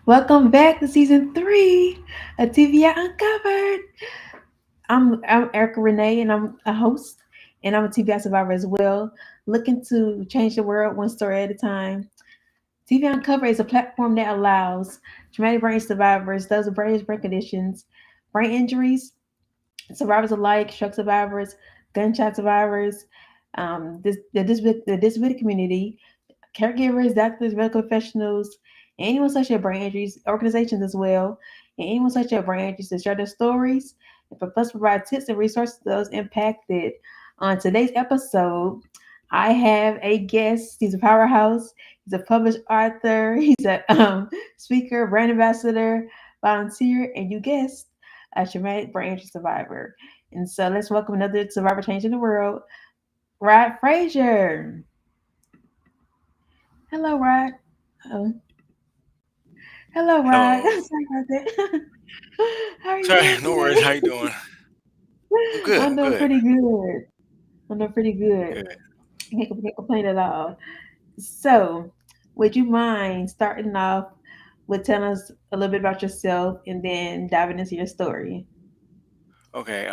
Welcome back to season 3 of TBI Uncovered. I'm Erica Renee, and I'm a host, and I'm a TBI survivor as well, looking to change the world one story at a time. TBI Uncovered is a platform that allows traumatic brain survivors, those with various brain conditions, brain injuries, survivors alike, stroke survivors, gunshot survivors, the disability community, caregivers, doctors, medical professionals, anyone such as brain injuries, organizations as well, and anyone such as brain injuries to share their stories and for plus provide tips and resources to those impacted. On today's episode, I have a guest. He's a powerhouse. He's a published author. He's a speaker, brand ambassador, volunteer, and you guessed, a traumatic brain injury survivor. And so let's welcome another survivor changing the world, Rod Frazier. Hello, Rod. Oh, hello, Rod. Hello. Sorry about that. How are you Sorry, doing no worries. How today? you doing? I'm good. I'm I'm doing good. pretty good. I'm doing pretty good. Good. Can't complain at all. So, would you mind starting off with telling us a little bit about yourself and then diving into your story? Okay.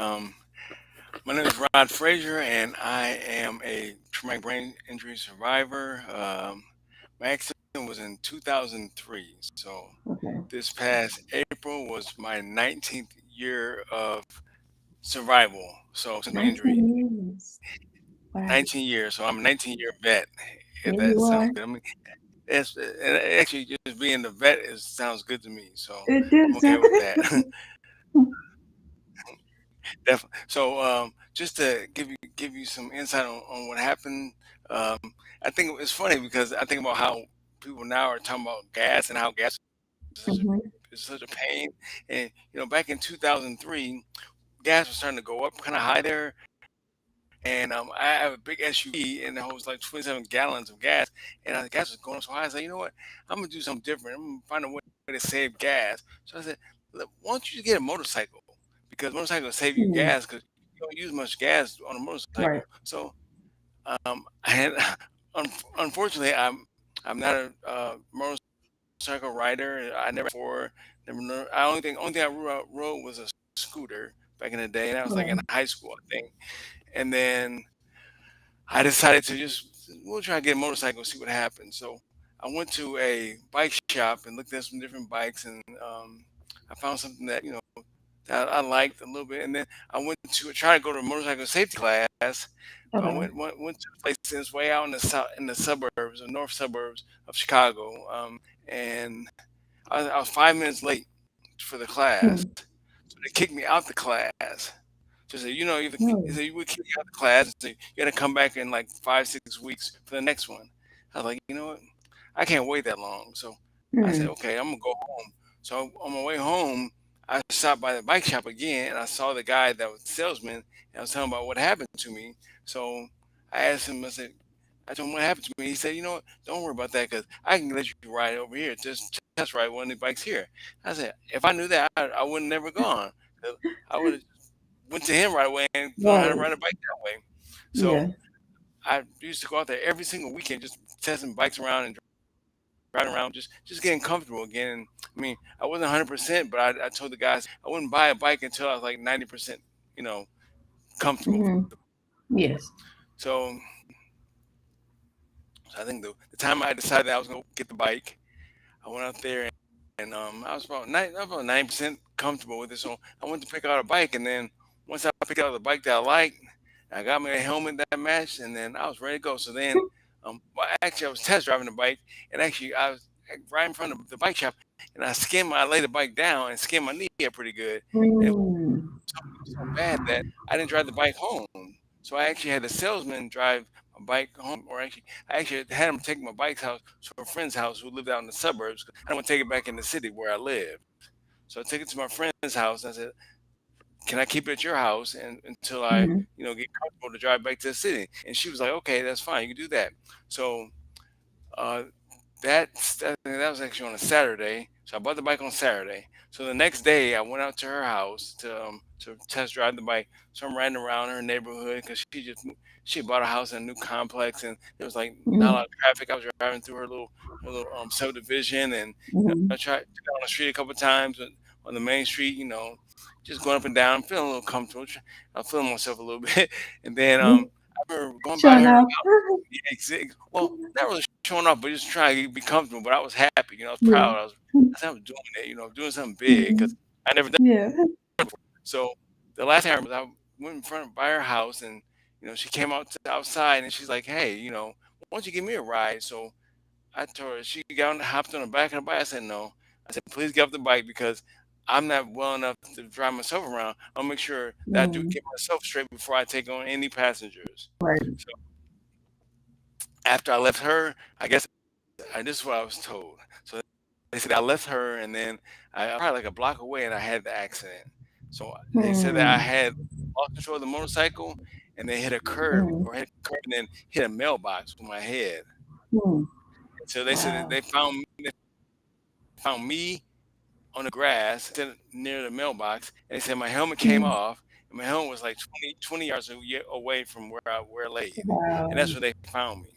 My name is Rod Frazier, and I am a traumatic brain injury survivor. My accident was in 2003. So Okay. this past April was my 19th year of survival. So since my injury, 19 years. Wow. 19 years. So I'm a 19-year vet. Yeah, If that you sounds are. good. I mean, and actually just being the vet sounds good to me. So It did I'm okay sound. with that. Definitely. So, just to give you some insight on what happened, I think it's funny because I think about how people now are talking about gas and how gas Mhm. is such a pain. And back in 2003, gas was starting to go up kind of high there. And I have a big SUV and it holds like 27 gallons of gas. And the gas was going up so high. I said, you know what? I'm gonna do something different. I'm gonna find a way to save gas. So I said, "Look, why don't you just get a motorcycle? Because motorcycles save you Mm. gas because you don't use much gas on a Right. motorcycle." So I had, unfortunately, I'm not a motorcycle rider. I never before. Never. I only thing I rode was a scooter back in the day, and I was like in Right. high school, I think. And then I decided to just we'll try to get a motorcycle and see what happens. So I went to a bike shop and looked at some different bikes, and I found something that that I liked a little bit. And then I went to try to go to a motorcycle safety class. I Okay. went to a place that's way out in the south in the suburbs, the north suburbs of Chicago, and I was 5 minutes late for the class, Hmm. so they kicked me out the class. So say, he Oh. said, we kick you out the class. And say, you got to come back in like 5, 6 weeks for the next one. I was like, you know what? I can't wait that long. So I said, Hmm. okay, I'm gonna go home. So on my way home, I stopped by the bike shop again, and I saw the guy that was the salesman, and I was telling him about what happened to me. So I asked him, I told him what happened to me. He said, you know what? Don't worry about that because I can let you ride over here. Just test ride one of the bikes here. I said, if I knew that, I would have never gone. 'Cause I would have went to him right away and learned how to Right. ride a bike that way. So Yeah. I used to go out there every single weekend, just testing bikes around and driving around, just getting comfortable again. And I mean, I wasn't 100%, but I told the guys I wouldn't buy a bike until I was like 90%, you know, comfortable. Hmm. Yes. So, so I think the time I decided I was gonna get the bike, I went out there and I was about 90% comfortable with it. So I went to pick out a bike, and then once I picked out the bike that I liked, I got me a helmet that matched, and then I was ready to go. So then, well, actually, I was test driving the bike, and actually, I was right in front of the bike shop, and I laid the bike down and skinned my knee up pretty good. And Mm. so bad that I didn't drive the bike home. So I actually had the salesman drive my bike home, or I actually had him take my bike's house to a friend's house who lived out in the suburbs. I didn't want to take it back in the city where I lived. So I took it to my friend's house. And I said, "Can I keep it at your house and until I, Mhm. get comfortable to drive back to the city?" And she was like, "Okay, that's fine. You can do that." So uh, that was actually on a Saturday. So I bought the bike on Saturday. So the next day I went out to her house to test drive the bike. So I'm riding around her neighborhood because she bought a house in a new complex and there was like not a Mm-hmm. lot of traffic. I was driving through her little subdivision and I Mm-hmm. tried to get on the street a couple of times on the main street. Just going up and down. I'm feeling a little comfortable. I'm feeling myself a little bit. And then I remember going by Showing her. off. Yeah, well, not really showing off, but just trying to be comfortable. But I was happy, I was Yeah. proud. I said I was doing it, doing something big Mm-hmm. because I never done. Yeah. So the last thing I remember, I went in front by her house, and she came outside, and she's like, "Hey, why don't you give me a ride?" So I told her. She got hopped on the back of the bike. I said, "No." I said, "Please get off the bike because I'm not well enough to drive myself around. I'll make sure that I do Mm. get myself straight before I take on any passengers." Right. So after I left her, I guess this is what I was told. So they said I left her, and then I probably like a block away, and I had the accident. So they said that I Mm. had lost control of the motorcycle, and then hit a curb Mm. or hit a curb, and then hit a mailbox with my head. Mm. And so they said that Wow. they found me on the grass near the mailbox, and they said my helmet came Mm. off, and my helmet was like 20 yards away from where I laid, and Wow. that's where they found me.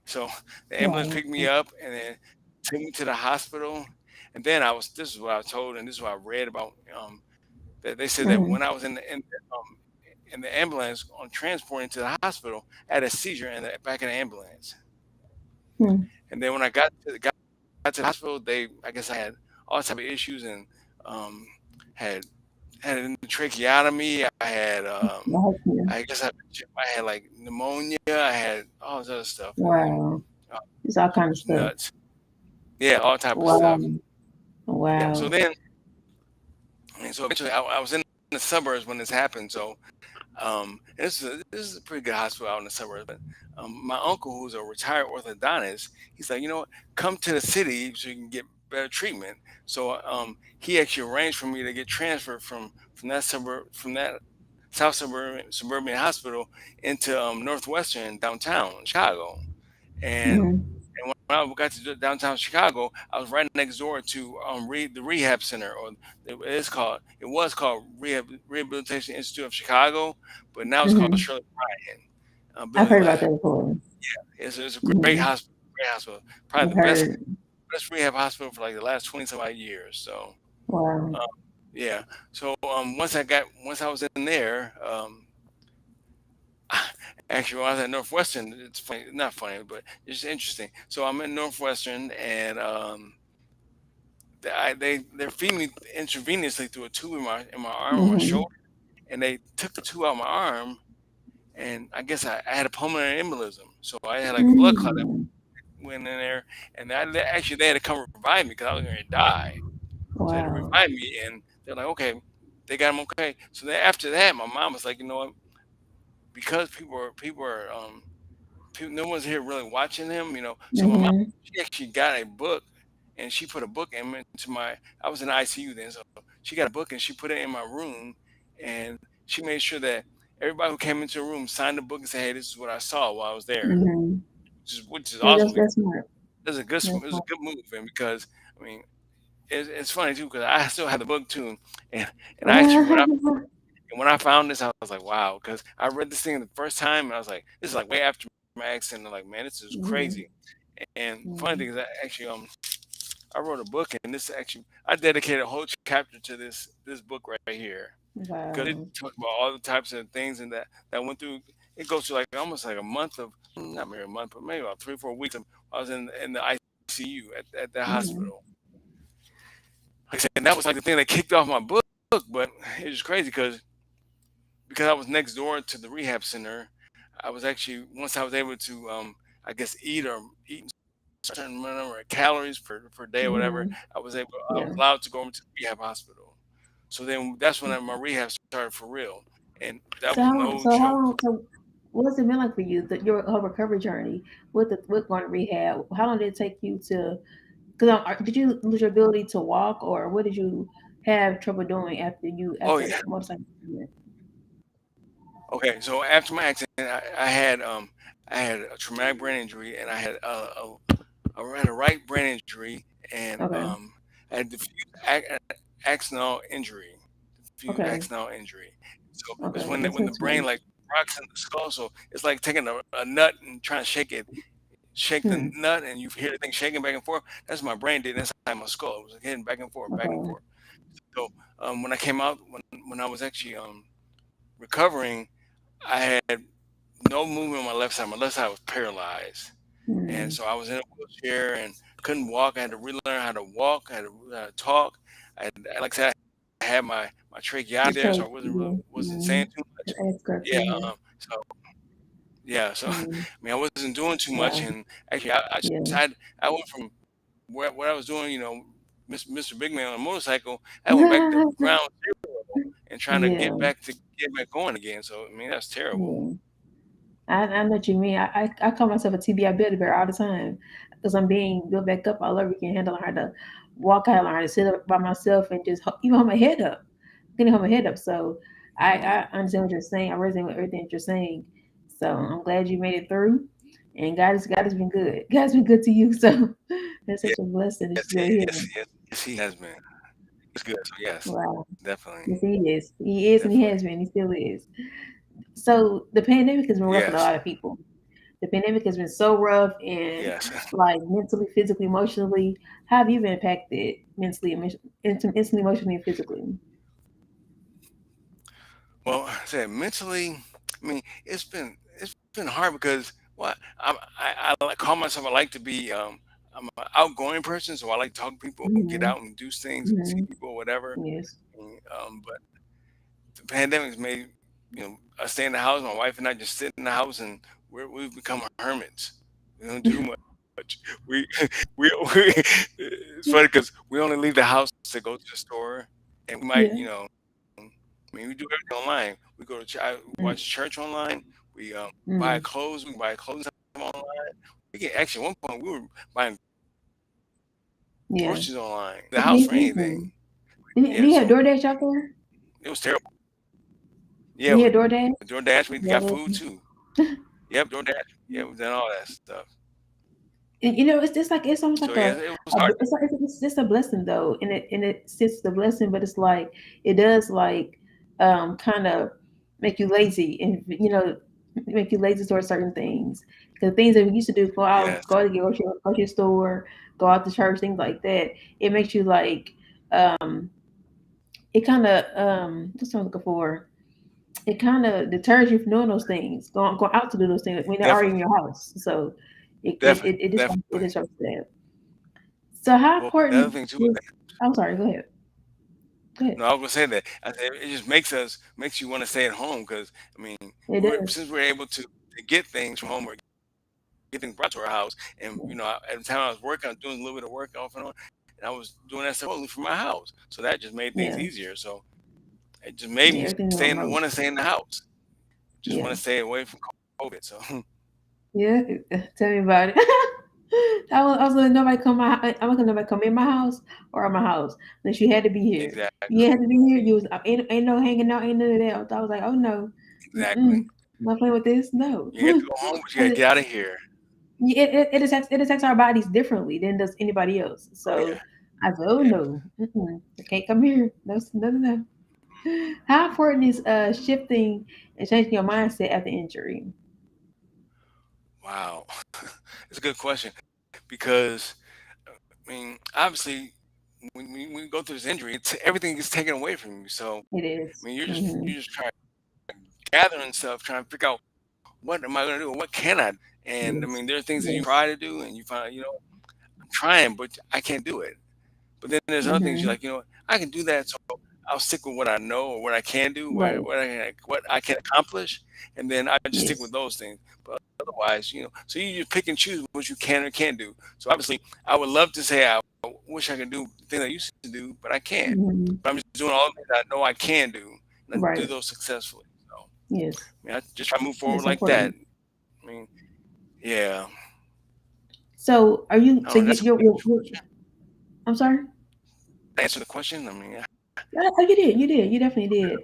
So the ambulance Wow. picked me up and then took me to the hospital. And then this is what I was told, and this is what I read about. That they said that Mm. when I was in the ambulance on transporting to the hospital, I had a seizure in the back of the ambulance. Mm. And then when I got to the hospital, I guess I had all type of issues and um, had had a tracheotomy. Yeah. I had like pneumonia. I had all this other stuff, and then Wow. uh, It's all kind of it's stuff. nuts. Yeah, all type of Wow. stuff. Yeah. So Wow. then, and so eventually, I was in the suburbs when this happened. So, and this is a pretty good hospital out in the suburbs. But my uncle, who's a retired orthodontist, he's like, come to the city so you can get better treatment. So, he actually arranged for me to get transferred from that South suburban hospital into Northwestern downtown Chicago. And Mm. and when I got to downtown Chicago, I was right next door to the rehab center, or it was called Rehabilitation Institute of Chicago, but now it's called Mm-hmm. Shirley Ryan I've Building heard about Lab. that before. It's a great Mm-hmm. hospital, probably I've the best heard. best rehab hospital for like the last 20 some odd years. So Wow. um, yeah, so once I was in there, actually, when I was at Northwestern, it's funny, not funny, but it's interesting. So I'm in Northwestern, and they're feeding me intravenously through a tube in my arm or my Mm-hmm. shoulder, and they took the tube out of my arm, and I guess I had a pulmonary embolism, so I had like a blood clot that Mm. went in there, and actually they had to come revive me because I was going to die. So they had to Wow. revive me, and they're like, okay, they got him okay. So then after that, my mom was like, you know what? Because no one's here really watching him, So my mom, Mm-hmm. she actually got a book, and she put a book into my. I was in ICU then, so she got a book and she put it in my room, and she made sure that everybody who came into the room signed the book and said, "Hey, this is what I saw while I was there," Mm-hmm. which is Yeah, awesome. that's smart. It That's was a smart. good move, and because I mean, it's funny too because I still have the book too, and I actually when I found this, I was like, wow, because I read this thing the first time, and I was like, this is like way after my accident. I'm like, man, this is crazy. Mm-hmm. And funny thing Mm-hmm. is, I wrote a book, and I dedicated a whole chapter to this book right here because it Wow. talks about all the types of things and that went through. It goes through like almost like a month of not maybe a month, but maybe about 3 or 4 weeks. I was in the ICU at the Mm-hmm. hospital. Like I said, and that was like the thing that kicked off my book. But it was crazy because I was next door to the rehab center, I was actually once I was able to I guess eat certain number of calories per day or whatever, Mm-hmm. I Yeah. was allowed to go into the rehab hospital. So then that's when my rehab started for real. And that was no So how joke. long? So what has it been like for you? Your whole recovery journey with going to rehab. How long did it take you to? Because did you lose your ability to walk, or what did you have trouble doing Oh after yeah. motorcycle accident? Okay. So after my accident, I had a traumatic brain injury and I had I had a right brain injury, and Okay. I had axonal injury, diffuse Okay. axonal injury. So it's Okay. when That's the brain interesting. like rocks in the skull. So it's like taking a nut and trying to shake the Hmm. nut, and you hear the thing shaking back and forth. That's what my brain did inside my skull. It was hitting back and forth, back and forth. Okay. So when I came out, when I was actually recovering, I had no movement on my left side. My left side was paralyzed, and Hmm. so I was in a wheelchair and couldn't walk. I had to relearn how to walk. I had to learn how to talk. Like I said, I had my tracheostomy The there, so I trade. wasn't really Yeah. wasn't Hmm. saying too much. That's correct. Yeah. Yeah. So yeah. So I Hmm. mean, I wasn't doing too much, Wow. and actually, Yeah. I went from what I was doing, Mr. Big Man on a motorcycle. I went back to ground zero and trying to Yeah. get back going again. So I mean, that's terrible. Yeah. I know what you mean. I call myself a TBI builder bear all the time because I'm being built back up all over again. Handle how to walk, how to learn how to sit up by myself and just even hold my head up. Can hold my head up. So I understand what you're saying. I resonate with everything that you're saying. So I'm glad you made it through. And God has been good. God's been good to you. So that's such Yes, a blessing that yes, you're still here. yes, he has been. He's good. So yes, Wow. definitely, Yes, he is. He is and he definitely. has been. He still is. So the pandemic has been rough on a Yes, lot of people. The pandemic has been so rough and yes. like mentally, physically, emotionally. How have you been impacted mentally, emotionally, and physically? Well, I said mentally, I mean, it's been hard because I like call myself. I like to be I'm an outgoing person, so I like to talk to people, get Hmm. out and do things, see Hmm. people, whatever. Yes. And, but the pandemic's made us stay in the house. My wife and I just sit in the house, and we've become hermits. We don't do much. We it's funny because we only leave the house to go to the store, and we might, Yeah. I mean, we do everything online. We go to watch Mm. church online. We buy Mm. clothes. We can buy clothes online. We can actually at one point we were buying groceries online. We didn't leave the Yeah. house for anything. Me either. Yeah, so Do you have it DoorDash was out there? terrible. Yeah, Do you have with DoorDash? DoorDash, we got Yeah. food too. Yep, DoorDash. Yeah, we've done all that stuff. And, it's just like it's almost So like yeah, it was hard. it's like it's just a blessing though, and it sits the blessing, but it's like it does like kind of make you lazy and make you lazy towards certain things because things that we used to do Yes, go to the grocery store, go out to church, things like that. It makes you like um it kind of what's what I'm looking for. It kind of deters you from doing those things, going out to do those things when they're already in definitely, your house. So it definitely. disrupts that. So how Well, the other important thing too is is? I'm sorry. Go ahead. Go ahead. no, I was gonna say that. I said it just makes you want to stay at home because I mean, It does. since we're able to get things from home or get things brought to our house, and at the time I was working, I was doing a little bit of work off and on, and I was doing that stuff remotely from my house. So that just made things Yeah. easier. So it just made me Yeah. Everything's want to remote. stay in the house. Just want to Yeah. stay away from COVID. So Yeah. Tell me about it. I was letting nobody come I'm not gonna nobody come in my house or at my house unless you had to be here. exactly, You had to be here. You was ain't no hanging out, ain't none of that. I was like, oh no, exactly. I'm not playing with this. No. You get to go home, but you got to get out of here. It affects our bodies differently than does anybody else. Oh So yeah, I said, oh yeah. no, I can't come here. No, no, no, no. How important is shifting and changing your mindset after injury? Wow, it's a good question because I mean, obviously, when you go through this injury, everything is taken away from you. So, It I is. mean, Mm-hmm. you're just trying gathering stuff, trying to figure out what am I going to do, what can I do? And I Yes. mean, there are things that you Yes. try to do, and you find, I'm trying, but I can't do it. But then there's other things you're Mm-hmm. like, I can do that, so I'll stick with what I know or what I can do, Right. what I can accomplish, and then I just stick Yes. with those things. But otherwise, so you just pick and choose what you can or can't do. So obviously, I would love to say I wish I could do the things I used to do, but I can't. Mm-hmm. But I'm just doing all the things I know I can do, and I do Right. those successfully. So Yes. I mean, I just try to move forward That's like that. important. I mean, yeah. So are I you? don't So know. That's a I'm sorry. answer the question. I mean, yeah. Oh, you did. You did. You definitely did.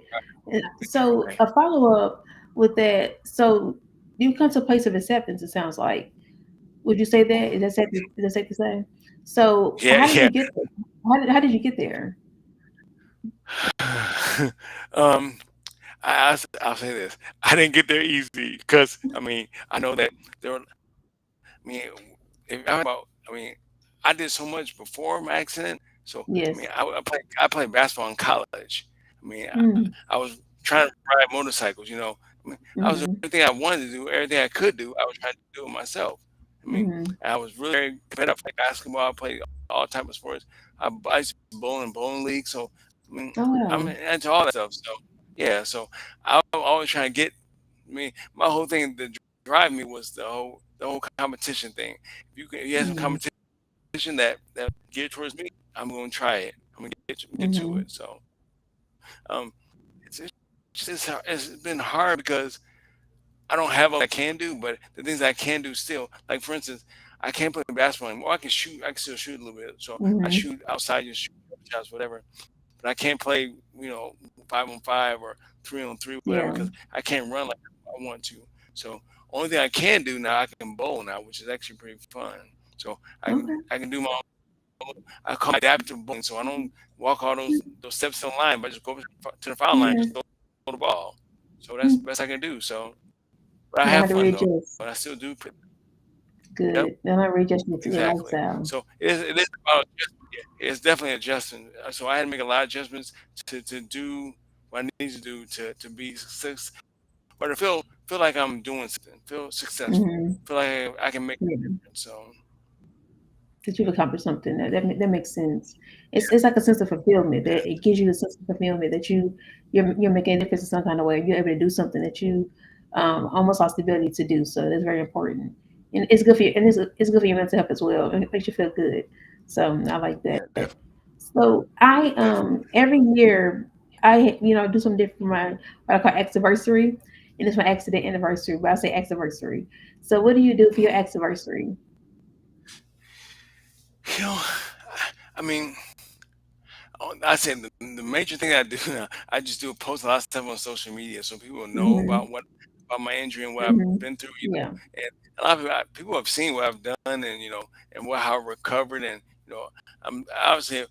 And so Okay. a follow up with that. So you come to a place of acceptance. It sounds like. Would you say that? Is that safe to say? So, Yeah, how did yeah. you get there? How did you get there? um, I'll say this: I didn't get there easy because I know that there were. I mean, if I'm talking about, I did so much before my accident. So Yes. I played basketball in college. Mm. I was trying to ride motorcycles. I was doing Mhm. everything I wanted to do, everything I could do. I was trying to do it myself. Mhm. And I was really very competitive. I played basketball. I played all type of sports. I used to bowl in bowling league. So Oh I'm wow. into all that stuff. So yeah. So I was always trying to get. My whole thing that drive me was the whole competition thing. If you have some Mm. competition that geared towards me, I'm gonna try it. I'm gonna get to it. Mhm. So it's been hard because I don't have all I can do, but the things I can do still, like for instance, I can't play basketball anymore. I can shoot. I can still shoot a little bit. So I Mhm. shoot outside, just shoot shots, whatever. But I can't play, 5-on-5 or 3-on-3, whatever, Yeah. because I can't run like I want to. So only thing I can do now, I can bowl now, which is actually pretty fun. So Okay. I can do my own. I call it adaptive bowling. So I don't walk all those steps in line, but I just go to the foul line, Yeah. just throw the ball. So that's the Mm. best I can do. So, but I Learn have how to fun though. readjust. But I still do. Yep, Good. Learn how to readjust to your exactly. lifestyle. So it is about yeah, it's definitely adjusting. So I had to make a lot of adjustments to do what I need to do to be success, or to feel like I'm doing something, feel successful, Mhm. feel like I can make a Yeah. difference. So That you've accomplished something. That makes sense. It's like a sense of fulfillment. yeah, That it gives you a sense of fulfillment that you're making a difference in some kind of way. You're able to do something that you almost lost the ability to do. So that's very important, and it's good for you. And it's good for your mental health as well. It makes you feel good. So I like yeah, that. So I definitely. every year I do something different for my what I call anniversary, and it's my accident anniversary. But I say anniversary. So what do you do for your Mhm. anniversary? You know, I mean, I say the major thing I do now, I just do post a lot of stuff on social media so people know Hmm. about my injury and what I've Hmm. been through. Yeah. And a lot of people have seen what I've done, and and how I recovered, and I'm obviously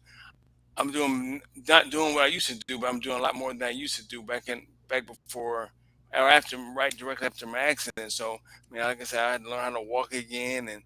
I'm doing not doing what I used to do, but I'm doing a lot more than I used to do back before or after, right directly after my accident. So like I said, I had to learn how to walk again, and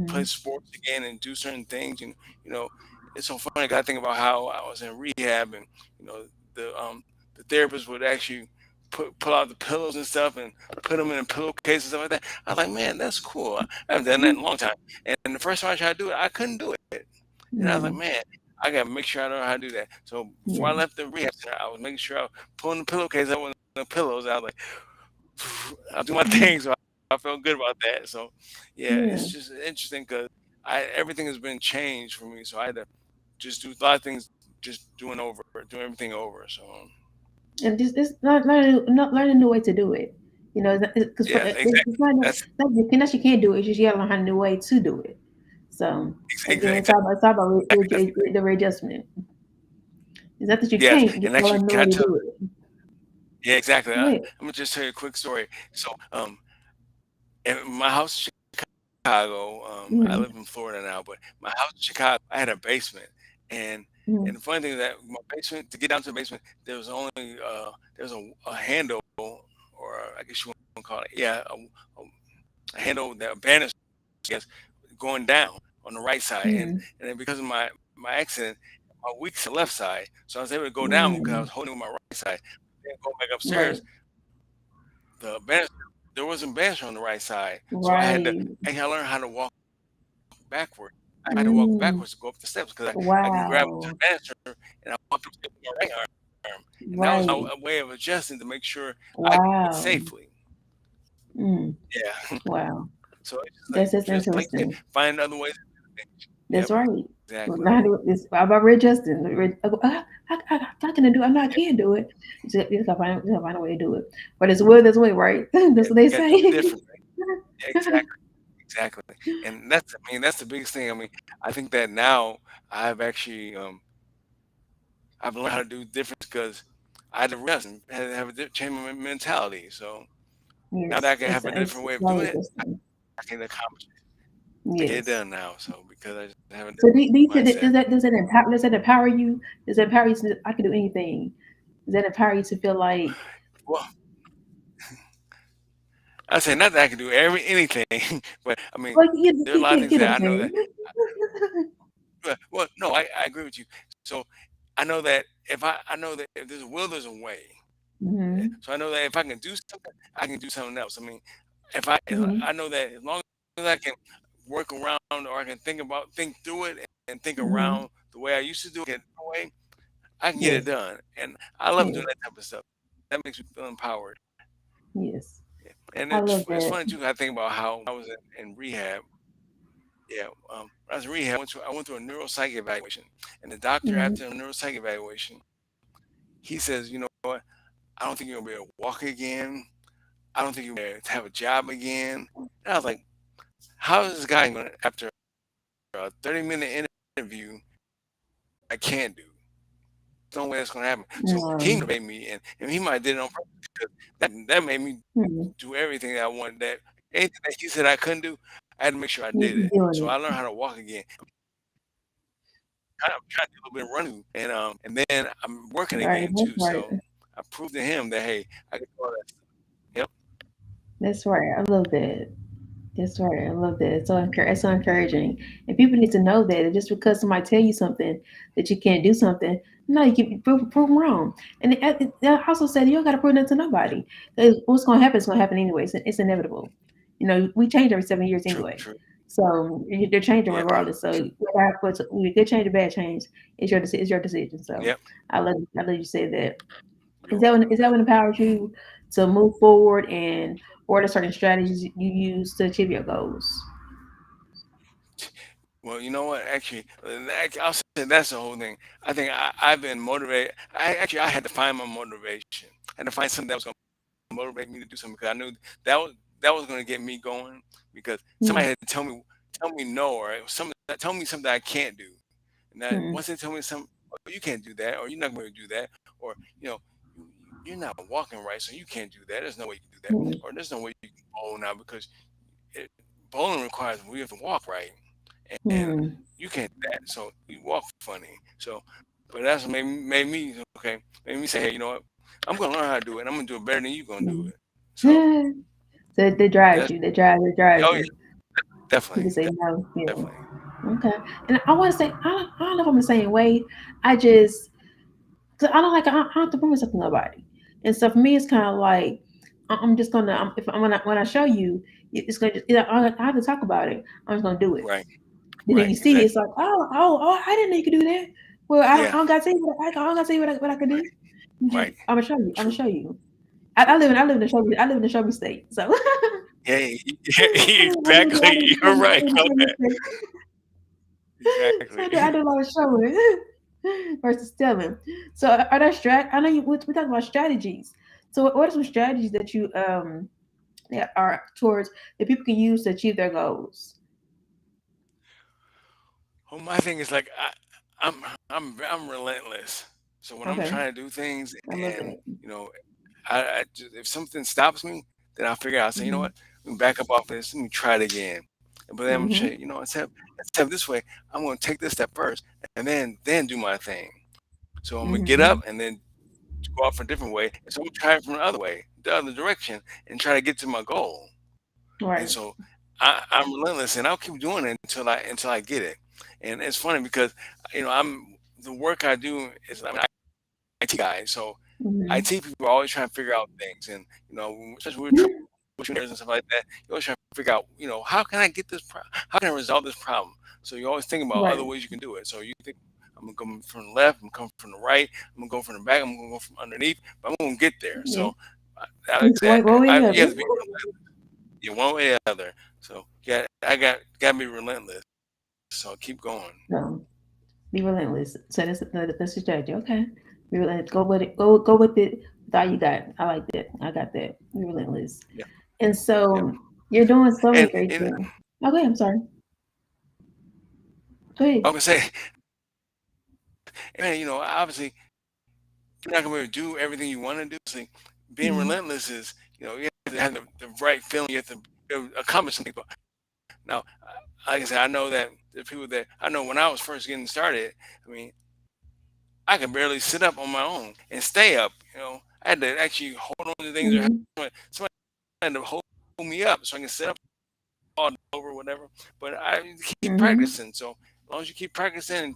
play Mhm. sports again, and do certain things. And you know, it's so funny. 'Cause I think about how I was in rehab, and you know, the therapist would actually pull out the pillows and stuff and put them in a pillowcase and stuff like that. I was like, man, that's cool. I haven't done that in a long time. And the first time I tried to do it, I couldn't do it. And I was like, Mhm. man, I gotta make sure I know how to do that. So before I Yeah. left the rehab center, I was making sure I was pulling the pillowcase out with the pillows. I was like, I'll do my Mhm. thing. So I felt good about that. So yeah, Yeah. it's just interesting because I everything has been changed for me. So I had to just do a lot of things, just doing everything over. So And just it's not learn a new way to do it. Because yeah, it's exactly. That's not you can't do it. It's just you gotta learn how to new way to do it. So again, it's all about exactly that's the readjustment. It's not that you yes. can't, you And just gotta actually, learn a new can I way to tell? do it. Yeah, exactly. Right. I'm gonna just tell you a quick story. So in my house in Chicago, I Mm-hmm. live in Florida now, but my house in Chicago, I had a basement, and Mm-hmm. and the funny thing is that my basement to get down to the basement, there was a handle, or I guess you want to call it, yeah, a handle that a banister, I guess, going down on the right side, Mm-hmm. and then because of my accident, my weak's the left side, so I was able to go down because I Mm-hmm. was holding with my right side. Then going back upstairs, Right. the banister there wasn't banister on the right side, so Right. I had to learn how to walk backward. I had to walk Mm. backwards to go up the steps because I can grab onto Wow. the banister and I walk up the steps with my right arm, and that was Right. a way of adjusting to make sure I could do it Wow. safely. Mm. Yeah, Wow. so it's That's just like you said, interesting. find other ways to do things. That's Yep, right. Well, exactly. now it's about readjusting. I go, how can I do it? I know I Yep, can do it. You gotta find a way to do it. But it's will this way, right? That's yeah, what they you got to do it say. differently. Yeah, exactly, exactly. And that's the biggest thing. I think that now I've actually I've learned how to do different because I had to realize and had to have change my mentality. So now that Yes, I can have a different way it's of doing very it, interesting. I can accomplish it. to get Yes. it done now. So because I just have a So different do you think that mindset. does that empower you? Does that empower you to I can do anything? Does that empower you to feel like Well, I say not that I can do anything, but I mean well there are a lot of things that I get what know I'm that. saying? Well, no, I agree with you. So I know that if I know that if there's a will, there's a way. Yeah. Mm-hmm. So I know that if I can do something, I can do something else. I mean, if Mm-hmm. I know that as long as I can work around or I can think through it and think around Mm-hmm. the way I used to do it, get away, I can get it Yes. done. And I love doing Yes. that type of stuff. That makes me feel empowered. Yes. Yeah. And I love it's that. funny too. I think about how when I was in rehab. Yeah, when I was in rehab, I went through a neuropsych evaluation, and the doctor Mm-hmm. after a neuropsych evaluation, he says, "You know what? I don't think you're gonna be able to walk again. I don't think you're gonna be able to have a job again." And I was like, "How is this guy going to, after a 30-minute interview, I can't do? There's no way that's gonna happen." So he Um, motivated me, and he might have did it on purpose because that made me mm-hmm. do everything that I wanted. That anything that he said I couldn't do, I had to make sure I You did keep it. So doing I it. learned how to walk again. I'm trying to do a little bit of running, and then I'm working Right. again That's too. right. So I proved to him that hey, I can do all that stuff. Yep, That's right. I love that. That's right. I love that. It's so encouraging, and people need to know that just because somebody tell you something that you can't do something, no, you can prove them wrong. And I also said you don't got to prove that to yep, nobody. 'Cause what's going to happen is going to happen anyway. It's inevitable. You know, we change every 7 years true, anyway, true. so they're changing Yep, regardless. So true. whether good change or bad change, it's your decision. So Yep. I love you say that. You're Is that what empowers you to move forward and what are certain strategies you use to achieve your goals? well. You know what? Actually, I'll say that's the whole thing. I think I've been motivated. I had to find my motivation. I had to find something that was going to motivate me to do something because I knew that was going to get me going because somebody Mm, had to tell me no or something tell me something I can't do. And that mm, once they tell me some, oh, you can't do that, or you're not going to do that, or you're not walking right, so you can't do that. There's no way you can do that, mm, or there's no way you can bowl now because bowling requires we have to walk right, and mm, you can't do that. So you walk funny. So, but that's what made me okay. Made me say, hey, you know what? I'm going to learn how to do it. And I'm going to do it better than you're going to do mm. it. So So that drives that's you. That drives oh yeah, you. definitely, People say no. Yeah. definitely Okay. And I want to say I don't know if I'm the same way. I just cause I don't like I don't have to prove something to nobody. And so for me, it's kind of like I'm just gonna if I'm, when I show you, it's gonna just, I have to talk about it. I'm just gonna do it. right, And then right, you see, it's exactly. like, I didn't know you could do that. Well, I Yeah, don't got to tell you I don't got to tell you what I could do. You just, right, I'm gonna show you. I'm gonna true, show you. true. I live in the show me. I live in the show me state. So Yeah, exactly. You're I right live in the about show me that. state. So I Exactly. do a lot of showing versus telling. So are there I know we talk about strategies. So what are some strategies that you that are towards that people can use to achieve their goals? Well, my thing is like I'm relentless. So when I'm Okay, trying to do things, I love and that. if something stops me, then I'll figure out. I say, you know Mm-hmm. what? Let me back up off this. Let me try it again. But then I'm Mm-hmm. saying, instead of this way, I'm going to take this step first, and then do my thing. So I'm gonna get up Mm-hmm. and then go off a different way. And so I'm gonna try it from the other way, the other direction, and try to get to my goal. And Right. so I'm relentless, and I'll keep doing it until I get it. And it's funny because I'm the work I do is I'm an IT guy, so Mm-hmm. IT people are always trying to figure out things, and especially when we're troubleshooters and stuff like that, you always trying to figure out how can I get how can I resolve this problem. So you always think about Right. other ways you can do it. So you think I'm gonna go from the left, I'm gonna come from the right, I'm gonna go from the back, I'm gonna go from underneath, but I'm gonna get there. Yeah. So like I It's said, one way or the you other. have to be one way or the other. So yeah, got to be relentless. So keep going. So be relentless. So that's the strategy. Okay. Be relentless. Go with it. Go with it with all you got. I like that. I got that. Be relentless. Yeah, And yeah. so you're doing so many great And things. Okay, I'm sorry. Go ahead. I'm gonna say, man, obviously you're not gonna be able to do everything you want to do. So being Mm-hmm. relentless is, you have to have the right feeling. You have to accomplish something. Now, like I said, I know that the people that I know when I was first getting started, I mean, I could barely sit up on my own and stay up. I had to actually hold on to things or have Mm-hmm. somebody had to hold me up so I can sit up all over whatever. But I keep Mm-hmm. practicing. So as long as you keep practicing and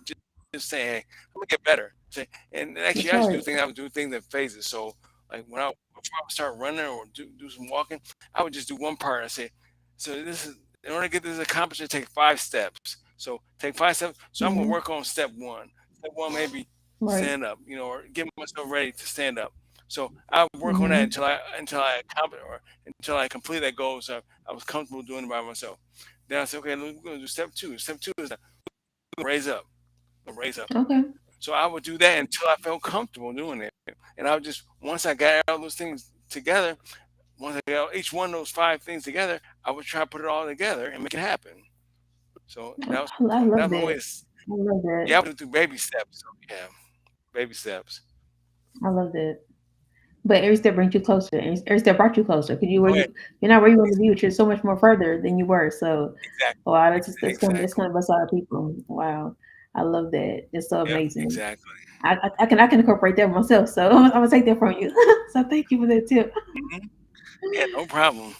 just saying, hey, I'm gonna get better. Say, and actually, That's I used to right. do things. I would do things in phases. So like before I would start running or do some walking, I would just do one part. I say, so this is in order to get this accomplished, it take 5 steps. So take 5 steps. So I'm gonna Mm-hmm. work on step one. Step one, maybe Right. stand up, or get myself ready to stand up. So I would work on that Mm-hmm. until I accomplish or until I complete that goal. So I was comfortable doing it by myself. Then I said, okay, we're gonna do step two. Step two is raise up, raise up. Okay. So I would do that until I felt comfortable doing it. And I would just once I got all those things together, once I got each one of those 5 things together, I would try to put it all together and make it happen. So I that love was my way. that. I love that. Yeah, I would do it through baby steps. So yeah, baby steps. I love that. But every step brings you closer, and every step brought you closer. Because Oh yeah, you're not where you want to be, which is so much more further than you were. So, exactly, wow, that's exactly. gonna bust out of people. Wow, I love that. It's so Yep, amazing. exactly. I can incorporate that myself. So I'm gonna take that from you. So thank you for that tip. Hmm. Yeah, no problem.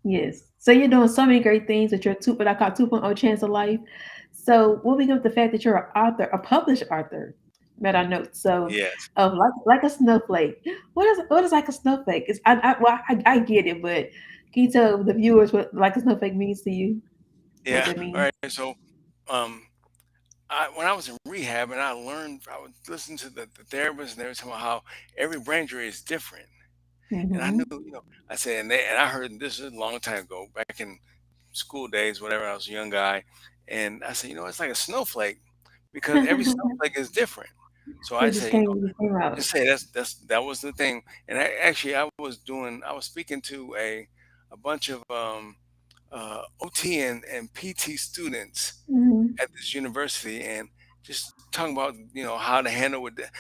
Yes. So you're doing so many great things with your what I call 2.0 chance of life. So what we go with the fact that you're an author, a published author, that I note. So Yes. like a snowflake. What is like a snowflake? I get it, but can you tell the viewers what like a snowflake means to you? What Yeah. that All means? right. So, um, when I was in rehab and I learned, I would listen to the therapist and they were talking about how every brain injury is different. And I knew, Mm-hmm. I said, and I heard this is a long time ago, back in school days, whatever. I was a young guy, and I said, it's like a snowflake because every snowflake is different. So I It said, just came out. just say that was the thing. And actually, I was speaking to a bunch of OT and PT students Mm-hmm. at this university, and just talking about how to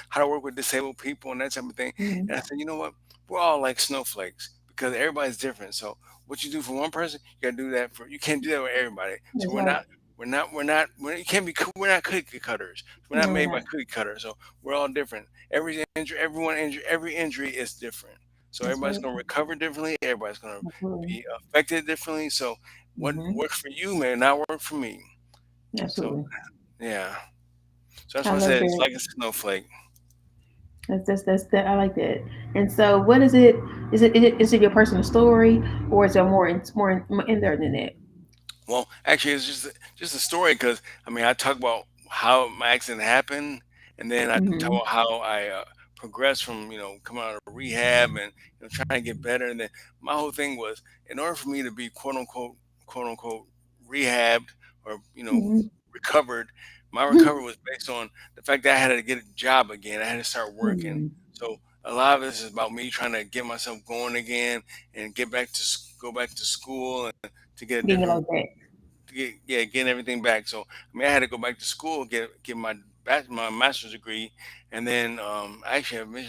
how to work with disabled people and that type of thing. Mm-hmm. And I said, you know what, we're all like snowflakes because everybody's different. So what you do for one person, you gotta do that for you can't do that with everybody. So That's right. you can't be we're not cookie cutters. We're not No, we're made by not. cookie cutters. So we're all different. Every injury is different. So That's everybody's right. gonna recover differently. Everybody's gonna Absolutely. be affected differently. So what Mm-hmm. works for you may not work for me. So Absolutely. yeah. So that's I why I love said it's that. like a snowflake. That's that. I like that. And so, what is it? Is it your personal story, or is there more in there than that? Well, actually, it's just a story because I mean, I talk about how my accident happened, and then I talk Mm-hmm. about how I progressed from coming out of rehab and trying to get better. And then my whole thing was in order for me to be quote unquote rehabbed or Mm-hmm. recovered. My recovery was based on the fact that I had to get a job again. I had to start working. Mm-hmm. So a lot of this is about me trying to get myself going again and go back to school and to get a Getting it different like that. getting everything back. So I mean, I had to go back to school, get my master's degree, and then I actually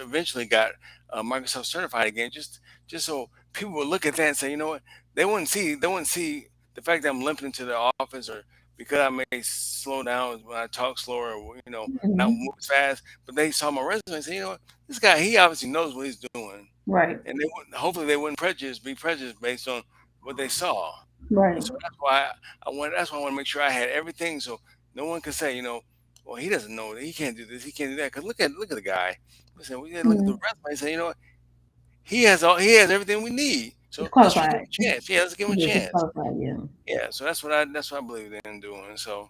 eventually got Microsoft certified again, just so people would look at that and say, you know what, they wouldn't see the fact that I'm limping into the office or because I may slow down when I talk slower or not Mm-hmm. move as fast, but they saw my resume and say, you know what, this guy he obviously knows what he's doing, Right. and they wouldn't hopefully they wouldn't be prejudiced based on what they saw. And Right. so that's why that's why I want to make sure I had everything so no one can say, well, he doesn't know that he can't do this, he can't do that. Because look at the guy. Listen, we gotta look at the Mm-hmm. resume and say, he has everything we need. It's So let's just give qualified. him a chance. Yeah, let's give him a Yes, it's chance. qualified. Yeah. Yeah, so that's what I believe in doing. So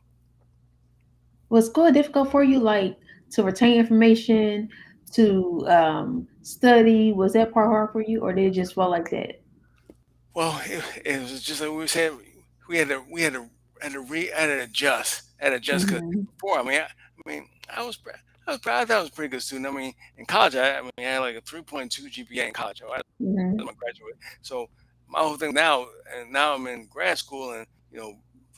Was school difficult for you, like to retain information, to study? Was that part hard for you, or did it just fall like that? well, it was just like we said, we had to adjust because Mm-hmm. before I mean I thought I was a pretty good student. I mean in college I mean I had like a 3.2 GPA in college. I Mm-hmm. was my graduate. So my whole thing now and now I'm in grad school and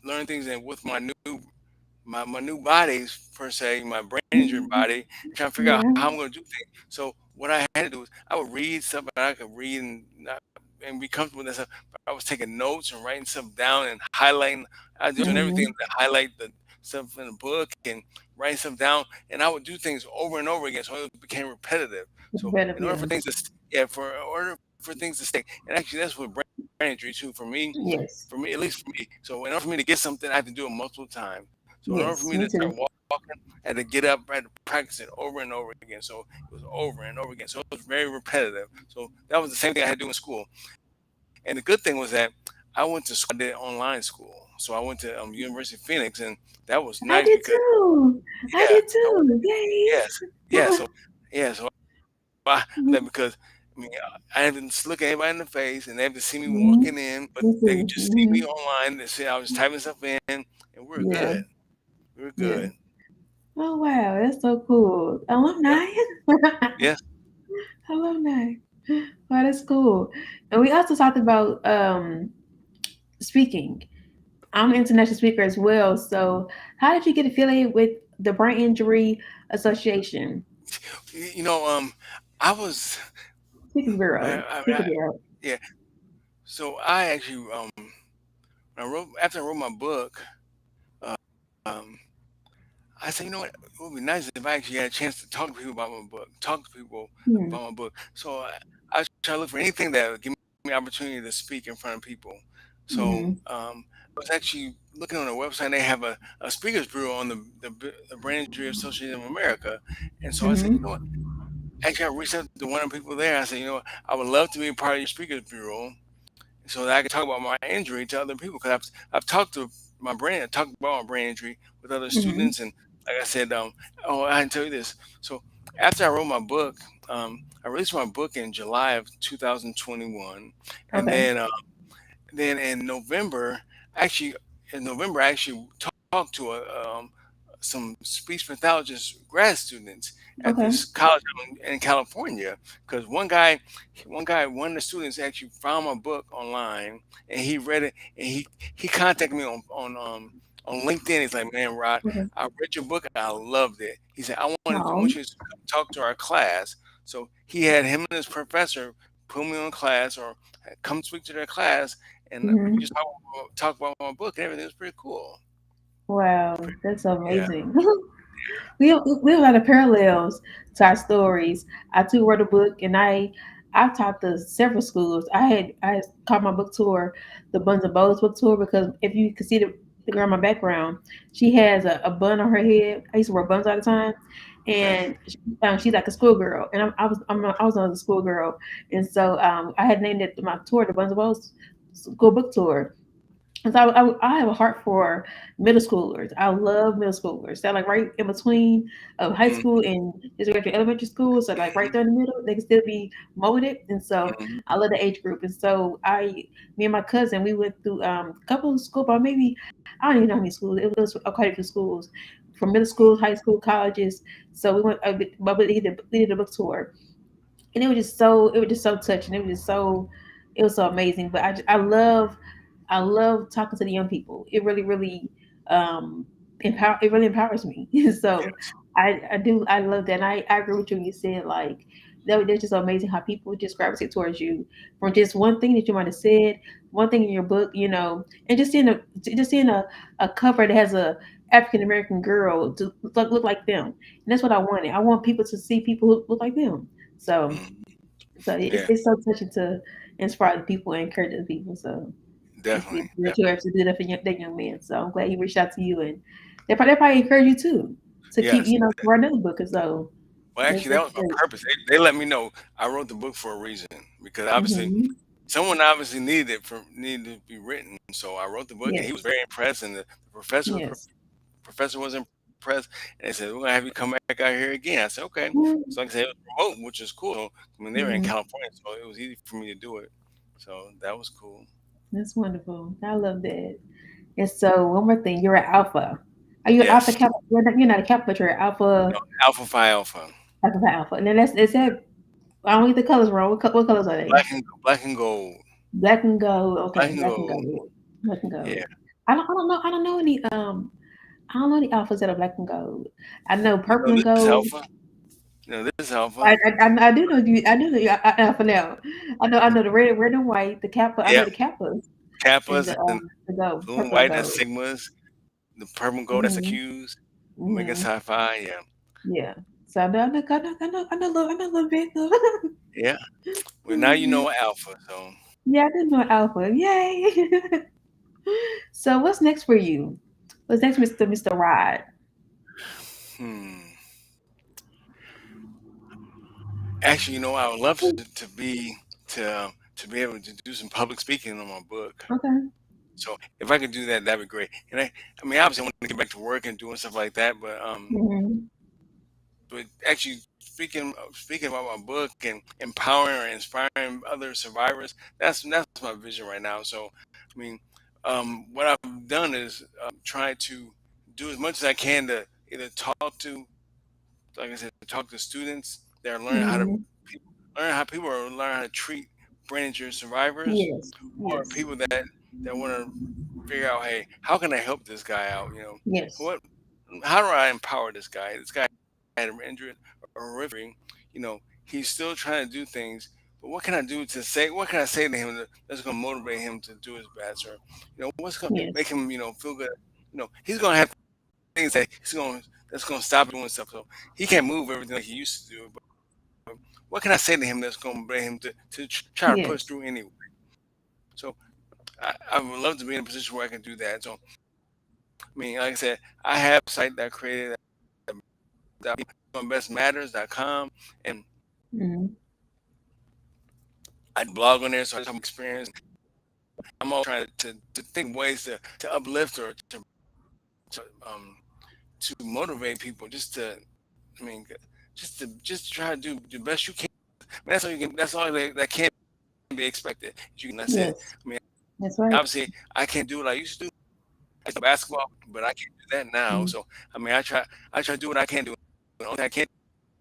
learning things and with my new body per se, my brain injured body, trying to figure out Yeah. how I'm going to do things. So what I had to do is I would read stuff and I could read and not and be comfortable with that stuff. But I was taking notes and writing stuff down and highlighting. I was doing everything Mm-hmm. to highlight the stuff in the book and writing stuff down. And I would do things over and over again, so it became repetitive. So Better, in order yeah. for things to yeah, for in order for things to stick, and actually that's what brain injury too Yes. for me, at least for me. So in order for me to get something, I have to do it multiple times. So in order for Yes. me Me to too. start walking, I had to get up, I had to practice it over and over again. So it was over and over again. So it was very repetitive. So that was the same thing I had to do in school. And the good thing was that I went to school. I did online school. So I went to University of Phoenix, and that was I nice did because too. I yeah, did I went, too. Yay. yes, yeah. So yeah, so I that because I mean I had to look at everybody in the face, and they have to see me walking Mm-hmm. in, but Me they could too. just see me Mm-hmm. online. They say I was typing stuff in, and we were Yeah. good. We were Yeah. good. Oh wow, that's so cool. Yep. Alumni. Yes. Alumni. Wow, that's cool. And we also talked about speaking. I'm an international speaker as well. So how did you get affiliated with the Brain Injury Association? You know, I was, Speakers Bureau. I Speaker Bureau. yeah. So I actually, when I wrote after I wrote my book, um, I said, you know what, it would be nice if I actually had a chance to talk to people about my book, talk to people Hmm. about my book. So I was trying to look for anything that would give me opportunity to speak in front of people. So Hmm. I was actually looking on their website. And they have a speakers bureau on the Brain Injury Association of America, and so I said, you know Hmm. what? Actually, I reached out to one of the people there. I said, you know what? I would love to be a part of your speakers bureau so that I can talk about my injury to other people. Because I've talked to I talked about my brain injury with other Hmm. students, and like I said, oh, I didn't tell you this. So after I wrote my book, I released my book in July of 2021, and Okay. then in November, actually in November, I actually talked to some speech pathologist grad students at Okay. this college in California because one of the students actually found my book online and he read it and he contacted me on LinkedIn. He's like, "Man, Rod, Okay. I read your book and I loved it." He said, I want Oh. you to come talk to our class." So he had him and his professor put me on class or come speak to their class, and we Hmm. just talk about my book and everything. It was pretty cool. Wow, that's Yeah. amazing. We have a lot of parallels to our stories. I too wrote a book, and I taught the several schools. I called my book tour the Buns and Bows book tour because if you could see the girl in my background, she has a bun on her head. I used to wear buns all the time, Okay. and she's like a schoolgirl, and I was on a schoolgirl, and so I had named it my tour the Buns and Bows school book tour. And so I have a heart for middle schoolers. I love middle schoolers. They're like right in between of high Mhm, school and just regular elementary school. So like right mhm, there in the middle, they can still be molded. And so mhm, I love the age group. And so me and my cousin, we went through a couple of school, but maybe I don't even know how many schools. It was quite a few schools, from middle school, high school, colleges. So we went, but we did a book tour, and it was just so touching. It was so amazing. But I love talking to the young people. It really um it really empowers me. So yes, I love that. And I agree with you when you said like that's just amazing how people just gravitate towards you from just one thing that you might have said, one thing in your book, and just seeing a cover that has a African American girl to look like them. And that's what I wanted. I want people to see people who look like them. So mhm, so it's, yeah, it's so touching to inspire the people and encourage the people. So it's definitely, great to definitely. actually do that for that young man. So I'm glad he reached out to you, and they probably encourage you too to keep Yes. to write another book. So Well, that's actually, that that's was my great. purpose. They let me know I wrote the book for a reason because obviously Hmm. someone obviously needed to be written. So I wrote the book, and he was Yes, very impressed, and the yes. professor was impressed, and they said, "We're gonna have you come back out here again." I said, "Okay." So like I said, it was remote, which is cool. So, I mean, they were in Mm-hmm. California, so it was easy for me to do it. So that was cool. That's wonderful. I love that. And so one more thing, you're an alpha. Are you an alpha Yes. kappa? You're not a kappa, but you're an alpha, No, Alpha Phi Alpha. alpha. And then is that I don't get the colors wrong. What colors are they? Black and gold. Black and gold. Black Okay, and black and gold. gold. Black and Yeah. gold. I don't know any alphas that are black and gold. I know You know purple and this gold. Alpha? This is alpha. I do know you. I do know you. Alpha now. I know the red and white, the kappa. I know Yeah, the kappas and kappas and the gold, blue and purple and white. That's gold. sigmas. The purple and gold. That's the Mhm. Qs. Omega Mhm. Psi Phi. Yeah, Yeah. So I know a little bit. yeah. Well, now you Mhm. know alpha. So, Yeah, I did know alpha. Yay. So what's next for you? What's next, Mr. Rod? hmm. Actually, I would love to be able to do some public speaking on my book. Okay. So if I could do that, that'd be great. And I mean, obviously, I want to get back to work and doing stuff like that. Mhm. But actually, speaking about my book and empowering or inspiring other survivors, that's my vision right now. So, I mean, what I've done is try to do as much as I can to either talk to, like I said, talk to students that are Mhm. learn how people are learn how to treat brain injury survivors, Yes. or Yes. people that want to figure out, hey, how can I help this guy out? Yes. What, how do I empower this guy? This guy had an injury or horrific. He's still trying to do things. But what can I do to say? What can I say to him that's going to motivate him to do his best? Or what's going to make Yes. him feel good? He's going to have things that's going to stop him doing stuff. So he can't move everything like he used to do. But what can I say to him that's going to bring him to try to push Yes. through anyway? So I would love to be in a position where I can do that. So I mean, like I said, I have a site that I created bestmatters.com, and Mhm. I blog on there, so I have experience. I'm always trying to think of ways to uplift or to, um, to motivate people, I mean, just try to do the best you can. I mean, that's all you can. That's all that can be expected. You can. That's it. Yes. I mean, That's right. obviously, I can't do what I used to do. I used to basketball, but I can't do that now. Mhm. So I mean, I try to do what I can do. The only thing I can't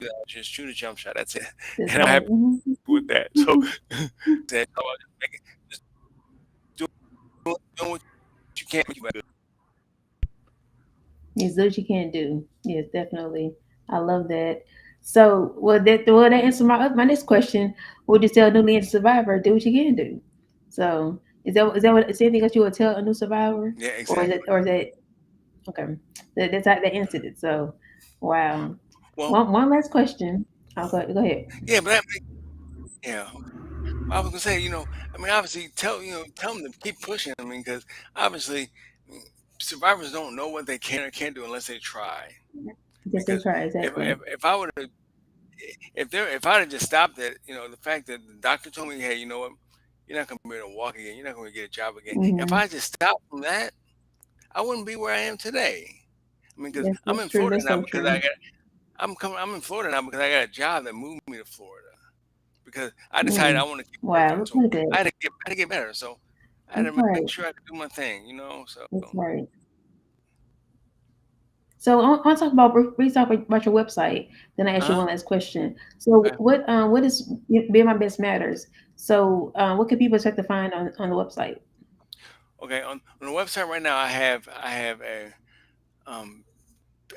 do is just shoot a jump shot. That's it, That's and I'm right. happy Mhm. with that. So that just doing what you can. Make you better. Yes, do what you can do. Yes, definitely. I love that. So, well that answer my next question. Would you tell a newly injured survivor do what you can do? So, is there anything else you would tell a new survivor, Yeah, or exactly. is that okay? That's how they answered it. So, wow. Well, One last question. I'll go ahead. yeah, but yeah. I was gonna say, I mean, obviously, tell them to keep pushing. I mean, because obviously, I mean, survivors don't know what they can or can't do unless they try. Just they Because try if exactly. if, if I would have if I'd have just stopped at the fact that the doctor told me, hey, you know what, you're not gonna be able to walk again, you're not gonna get a job again. If Mm-hmm. I just stopped from that, I wouldn't be where I am today. I mean, because I'm That's in true. Florida That's now so because true. I'm in Florida now because I got a job that moved me to Florida because I decided I Mm. want to keep Wow. working. Look So at that. I had to get better. So I had That's to make right. sure I could do my thing. So That's right. So I want to talk about talk about your website. Then I ask you uh one last question. So okay. what is Be My Best Matters? So what can people expect to find on the website? Okay, on the website right now, um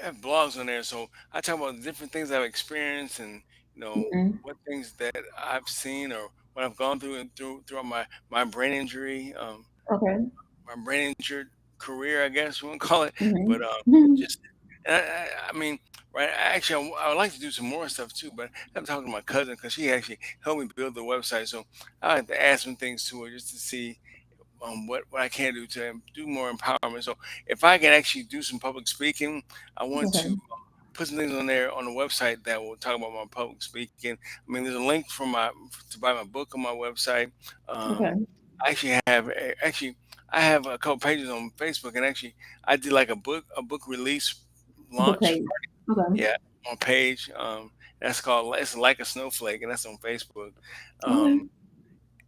I have blogs on there, so I talk about different things I've experienced and Hmm. what things that I've seen or what I've gone through and throughout my brain injury, Okay. my brain injured career, I guess you want to call it. But Hmm. just and I mean, right? Actually, I would like to do some more stuff too, but I'm talking to my cousin because she actually helped me build the website, so I have to add some things to her just to see what I can do to do more empowerment. So if I can actually do some public speaking, I want to Okay. put some things on there on the website that will talk about my public speaking. I mean, there's a link to buy my book on my website. Um, Okay. I actually I have a couple pages on Facebook, and actually I did like a book release Book launch. page. Okay. Yeah, on page. That's called it's like a snowflake, and that's on Facebook. Okay. Um,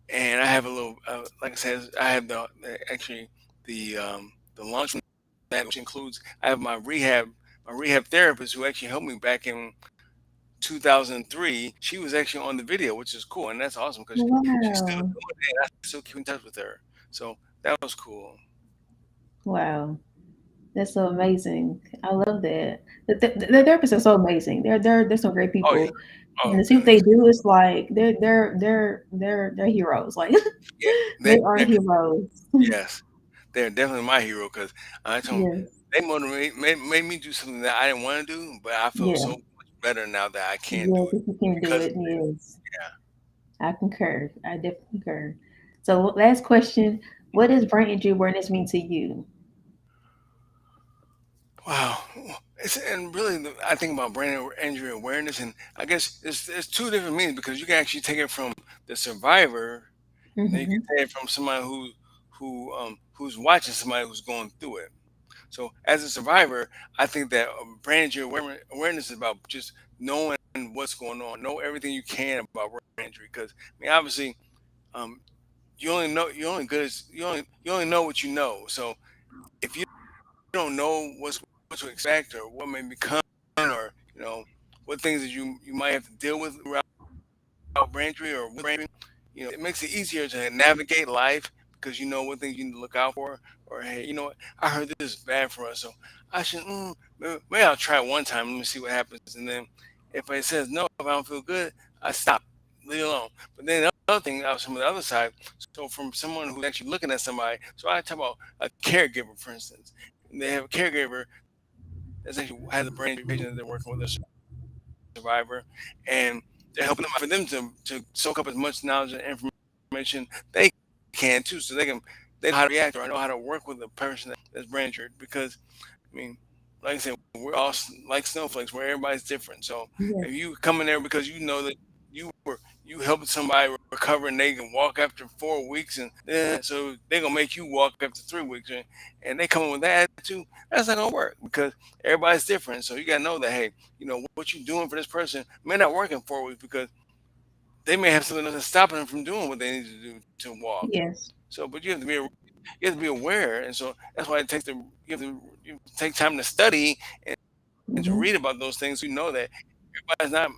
and I have a little, like I said, I have actually the launch from that, which includes I have my rehab therapist who actually helped me back in 2003. She was actually on the video, which is cool, and that's awesome because she's still Wow. doing it. I still keep in touch with her, so that was cool. Wow. That's so amazing. I love that. The therapists are so amazing. They're some great Oh yeah. people, and Oh to see what they goodness. do is like they're heroes. Like Yeah. they are heroes. Yes, they're definitely my hero because I told 'em Yes, they made me do something that I didn't wanna do, but I feel yeah, so much better now that I can do yes. it If you can do because it, yes, yeah. I concur. I definitely concur. So last question: what does brain injury awareness mean to you? Wow. And really, I think about brain injury awareness, and I guess there's two different meanings because you can actually take it from the survivor, and then you Hmm. can take it from somebody who's watching somebody who's going through it. So as a survivor, I think that brain injury awareness is about just knowing what's going on, know everything you can about brain injury. Because I mean, obviously, um, you only good as you only know what you know. So if you don't know what to expect or what may become, or what things that you might have to deal with throughout brain injury or with brain injury, it makes it easier to navigate life because you know what things you need to look out for. Or hey, you know what? I heard this is bad for us, so I should maybe I'll try it one time. Let me see what happens, and then if it says no, if I don't feel good, I stop, leave it alone. But then the other thing, from the other side, so from someone who's actually looking at somebody, so I talk about a caregiver, for instance, and they have a caregiver that's actually has a brain injury patient that they're working with, a survivor, and they're helping them out for them to soak up as much knowledge and information they can too, so they know how to react or I know how to work with a person that's brain injured. Because I mean, like I said, we're all like snowflakes where everybody's different. So if Yes, you come in there because you know that you helped somebody recover and they can walk after 4 weeks, and so they're gonna make you walk after 3 weeks, and they come in with that attitude, that's not gonna work because everybody's different. So you gotta know that, hey, what you're doing for this person may not work in 4 weeks because they may have something that's stopping them from doing what they need to do to walk. yes, So, but you have to be aware, and so that's why it takes you have to take time to study and to read about those hmm, things, so you know that everybody's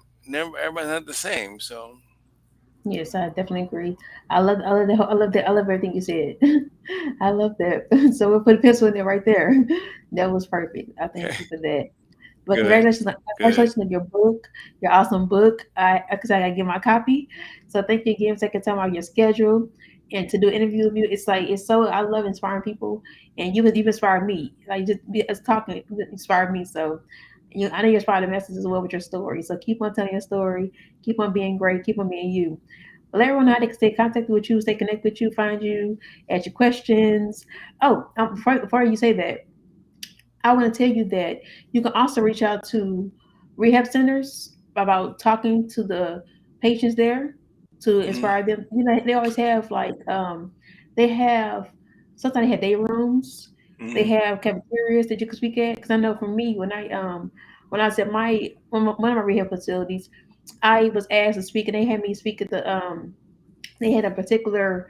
not the same. So, yes. I definitely agree. I love everything you said. I love that. So we'll put a pencil in there right there. That was perfect. I thank okay, you for that. But good, good. congratulations on your book, your awesome book. Because I gotta get my copy. So thank you again for taking time out of your schedule and to do an interview with you. It's like it's so I love inspiring people, and you've inspired me. Like just us talking inspired me. So I know you inspired the message as well with your story. So keep on telling your story. Keep on being great. Keep on being you. But let everyone know how they can stay connected with you, stay connected with you, find you, ask your questions. Oh, before you say that, I want to tell you that you can also reach out to rehab centers about talking to the patients there to Hmm. inspire them. You know, they always have they have sometimes they have day rooms, they Hmm. have cafeterias that you can speak at. Because I know for me, when I was at one of my rehab facilities, I was asked to speak, and they had me speak at they had a particular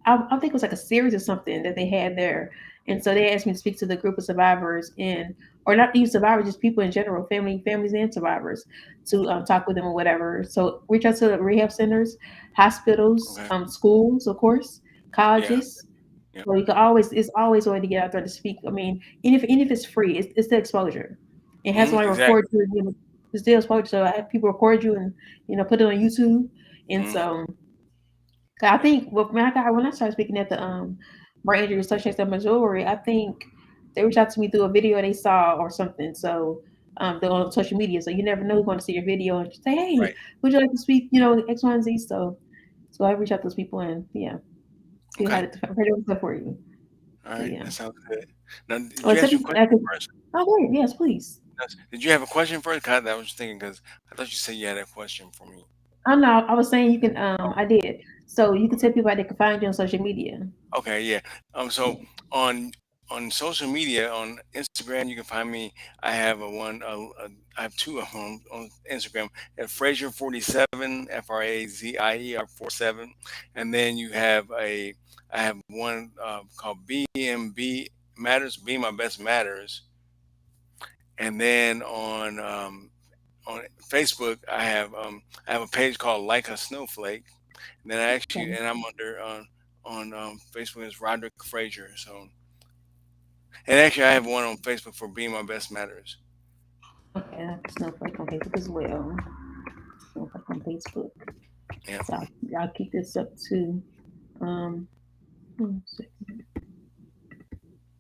I think it was like a series or something that they had there. And so they asked me to speak to the group of survivors and or not even survivors, just people in general, families and survivors to talk with them or whatever. So reach out to the rehab centers, hospitals, Okay. schools, of course, Yeah. colleges. Yeah. So you can always it's always a way to get out there to speak. I mean, even if it's free, it's the exposure. And have Hmm. somebody record Exactly. you, it's still exposure. So I have people record you and put it on YouTube. And Hmm. so 'cause I think when I started speaking at the Brain Injury Association of Missouri, I think they reached out to me through a video they saw or something. So they're on social media, so you never know who's going to see your video and say, "Hey, Right. would you like to speak?" X, Y, and Z. So I reach out to those people and see how Okay. to do stuff for you. All So right. yeah. That sounds good. Now, did Oh, you ask except your question I could. first? Oh, great. Yes, please. Did you have a question first? 'Cause I was thinking because I thought you said you had a question for me. I know. I was saying you can. Oh, I did. So you can okay. tell people how they can find you on social media. Okay, yeah. So on social media, on Instagram, you can find me. I have I have two of them on Instagram. At Frazier47, FRAZIER 47, and then I have one called BMB Matters, Be My Best Matters, and then on Facebook, I have a page called Like a Snowflake. And then I actually Okay. and I'm under on Facebook is Roderick Frazier. So And actually, I have one on Facebook for Being My Best Matters. Okay, that's Snowflake on Facebook as well. Snowflake on Facebook. Yeah. So I'll keep this up too. Um, hmm,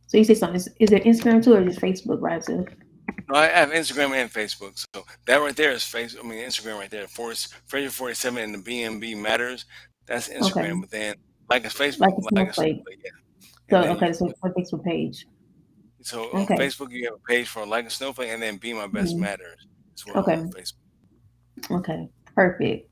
so you say something? Is it Instagram too, or just Facebook, right? So, No, I have Instagram and Facebook. So that right there is Facebook. I mean, Instagram right there. Fraser 47 and the BNB Matters. That's okay, Instagram. But then, like it's Facebook, like a like a Snowflake. Snowflake. Yeah. So And then okay, so for Facebook page. so on Okay. Facebook, you have a page for like a Snowflake, and then Be My Best Mhm. Matters as well Okay. on Facebook. Okay. Perfect.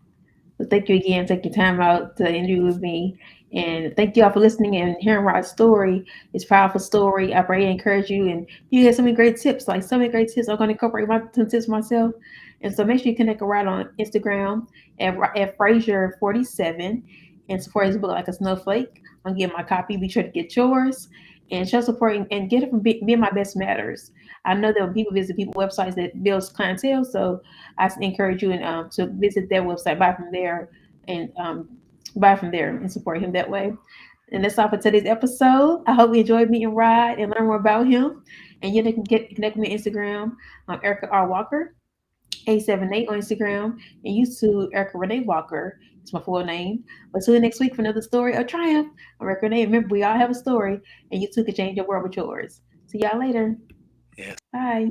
So thank you again. Take your time out to interview with me. And thank you all for listening and hearing Rod's story. It's a powerful story. I pray to encourage you. And you get so many great tips, like so many great tips. I'm going to incorporate some tips myself. And so make sure you connect with Rod on Instagram at Frazier47 and support his book like a snowflake. I'm getting my copy. Be sure to get yours and show support and get it from Being My Best Matters. I know that when people visit people websites that builds clientele, so I encourage you to visit their website, buy from there and support him that way. And that's all for today's episode. I hope you enjoyed meeting Rod and learn more about him. And you can get connect with me on Instagram. I'm Erica R. Walker, 878 on Instagram, and YouTube Erica Renee Walker. It's my full name. But see you next week for another story of triumph. I'm Erica Renee. Remember, we all have a story, and you too can change your world with yours. See y'all later. Yes. Bye.